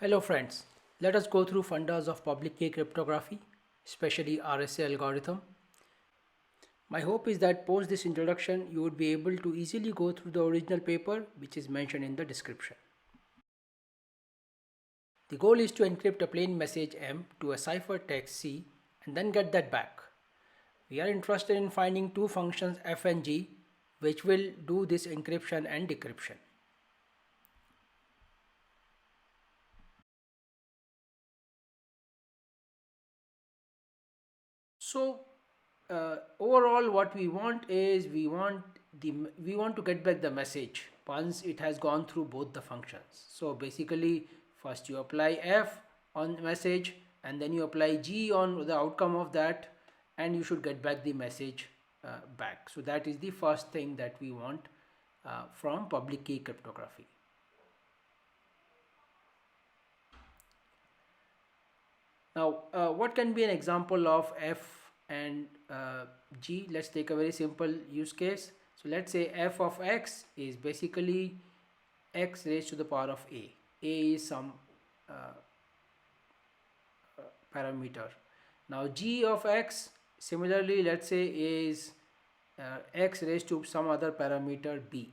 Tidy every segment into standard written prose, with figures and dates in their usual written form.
Hello friends, let us go through fundas of public key cryptography, especially RSA algorithm. My hope is that post this introduction you would be able to easily go through the original paper which is mentioned in the description. The goal is to encrypt a plain message M to a cipher text C and then get that back. We are interested in finding two functions f and g which will do this encryption and decryption. So overall what we want is we want to get back the message once it has gone through both the functions. So basically first you apply f on message and then you apply g on the outcome of that, and you should get back the message back. So that is the first thing that we want from public key cryptography. Now, what can be an example of f and g? Let's take a very simple use case. So let's say f of x is basically x raised to the power of a. A is some parameter. Now g of x similarly, let's say, is x raised to some other parameter b.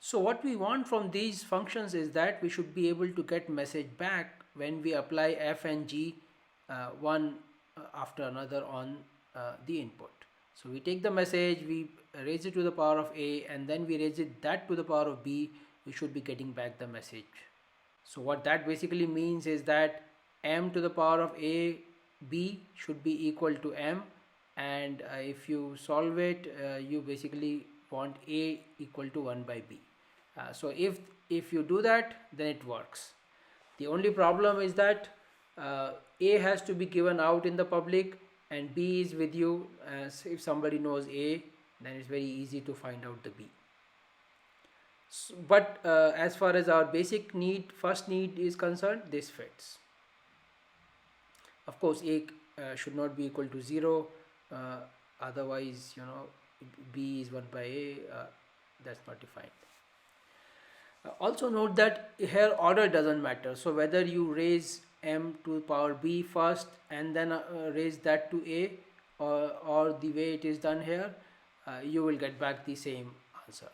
So what we want from these functions is that we should be able to get message back when we apply f and g one after another on the input. So we take the message, we raise it to the power of a, and then we raise it that to the power of b, we should be getting back the message. So what that basically means is that m to the power of a b should be equal to m, and if you solve it, you basically want a equal to 1 by b. So if you do that, then it works. The only problem is that a has to be given out in the public and b is with you. So if somebody knows a, then it's very easy to find out the b. So, but as far as our basic first need is concerned, this fits. Of course, a should not be equal to 0, otherwise b is 1 by a, that's not defined. Also note that here order doesn't matter. So whether you raise m to power b first and then raise that to a, or the way it is done here, you will get back the same answer.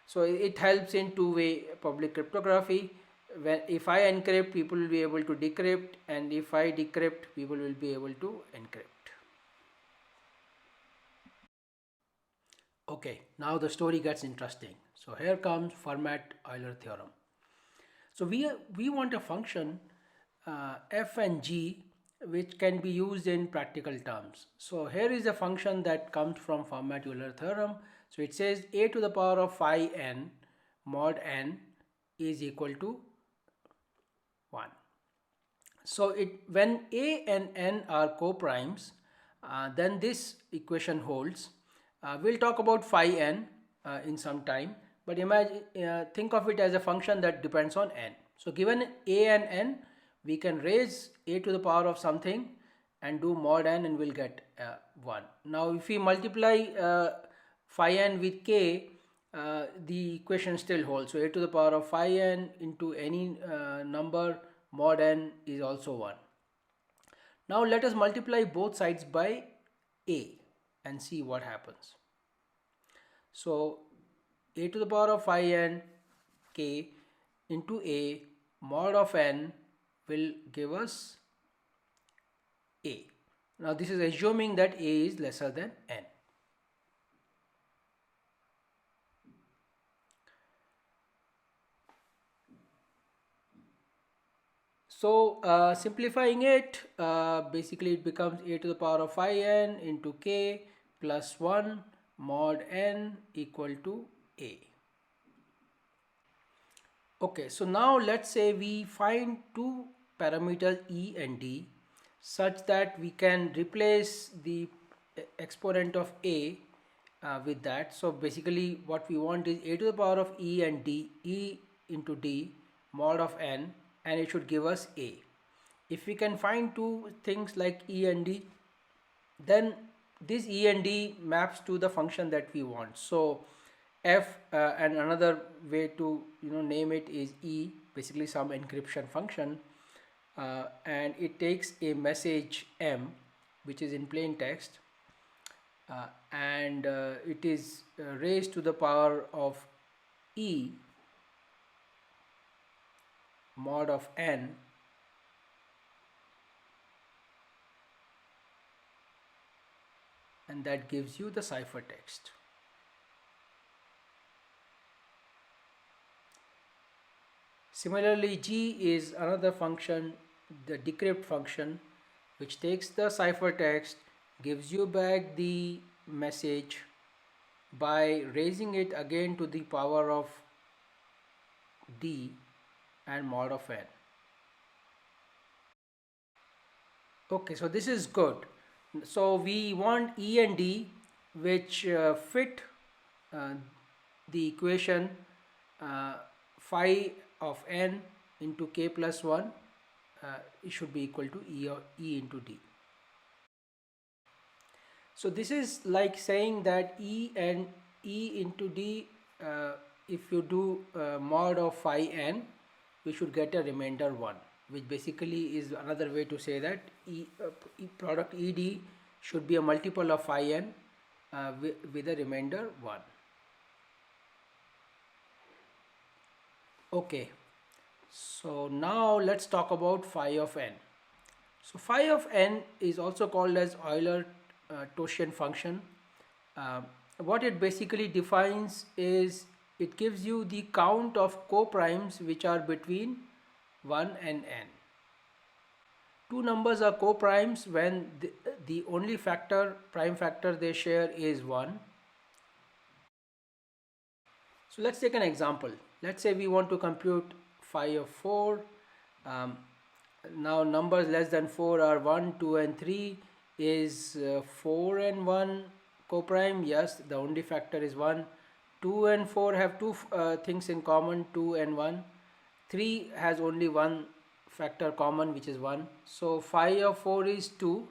So it helps in two-way public cryptography. If I encrypt, people will be able to decrypt, and if I decrypt, people will be able to encrypt. Okay, now the story gets interesting. So here comes Fermat-Euler theorem. So we want a function f and g which can be used in practical terms. So here is a function that comes from Fermat-Euler theorem. So it says a to the power of phi n mod n is equal to 1. So when a and n are co-primes, then this equation holds. We'll talk about phi n in some time, but think of it as a function that depends on n. So given a and n, we can raise a to the power of something and do mod n, and we'll get 1. Now if we multiply phi n with k, the equation still holds. So a to the power of phi n into any number mod n is also 1. Now let us multiply both sides by a and see what happens. So a to the power of phi n k into a mod of n will give us a. Now this is assuming that a is lesser than n. So simplifying it, basically it becomes a to the power of phi n into k plus 1 mod n equal to a. Okay, so now let's say we find two parameters e and d such that we can replace the exponent of a with that. So basically what we want is a to the power of e and d, e into d mod of n, and it should give us a. If we can find two things like e and d, then this E and D maps to the function that we want. So f and another way to name it is E, basically some encryption function, and it takes a message M which is in plain text, and it is raised to the power of E mod of n, and that gives you the ciphertext. Similarly, G is another function, the decrypt function, which takes the ciphertext, gives you back the message by raising it again to the power of D and mod of n. Okay, so this is good. So we want E and D which fit uh, the equation phi of n into k plus 1, it should be equal to E into D. So this is like saying that E and E into D, if you do mod of phi n, we should get a remainder 1, which basically is another way to say that product ED should be a multiple of phi n with a remainder 1. Okay, so now let's talk about phi of n. So phi of n is also called as Euler-Toscan function. What it basically defines is it gives you the count of co-primes which are between 1 and n. Two numbers are co-primes when the only prime factor they share is 1. So let's take an example. Let's say we want to compute phi of 4. Now numbers less than 4 are 1, 2 and 3. Is 4 and 1 co-prime? Yes, the only factor is 1. 2 and 4 have two things in common, 2 and 1. 3 has only one factor common, which is 1. So phi of 4 is 2.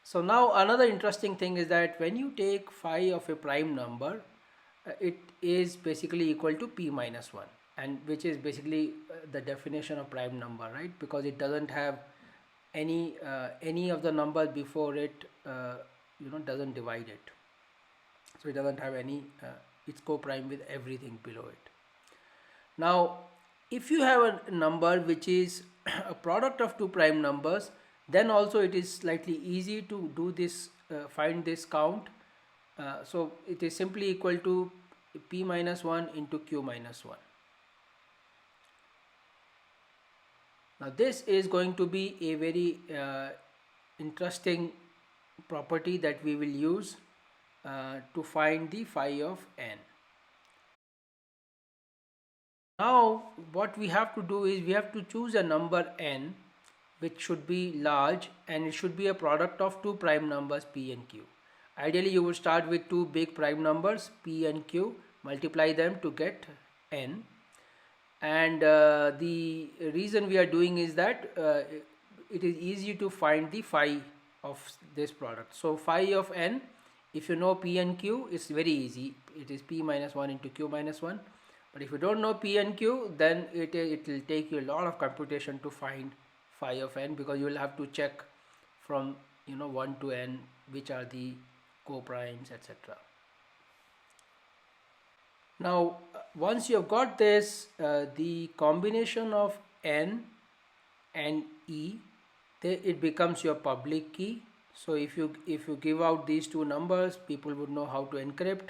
So now another interesting thing is that when you take phi of a prime number, it is basically equal to p minus 1, and which is basically the definition of prime number, right? Because it doesn't have any of the numbers before it doesn't divide it, so it doesn't have any it's co-prime with everything below it. Now if you have a number which is a product of two prime numbers, then also it is slightly easy to do this, find this count. So it is simply equal to p minus 1 into q minus 1. Now this is going to be a very interesting property that we will use to find the phi of n. Now what we have to do is we have to choose a number n which should be large, and it should be a product of two prime numbers p and q. Ideally you would start with two big prime numbers p and q, multiply them to get n, and the reason we are doing is that it is easy to find the phi of this product. So phi of n, if you know p and q, it's very easy. It is p minus 1 into q minus 1. But if you don't know p and q, then it will take you a lot of computation to find phi of n, because you will have to check from 1 to n which are the co-primes, etc. Now once you have got this, the combination of n and e, it becomes your public key. So if you give out these two numbers, people would know how to encrypt,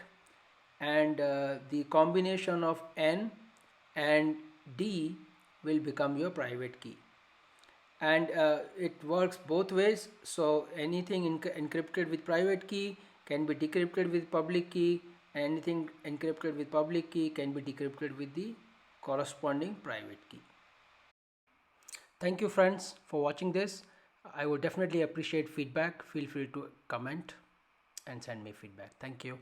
and the combination of n and d will become your private key. And it works both ways. So anything encrypted with private key can be decrypted with public key, and anything encrypted with public key can be decrypted with the corresponding private key. Thank you friends for watching this. I would definitely appreciate feedback. Feel free to comment and send me feedback. Thank you.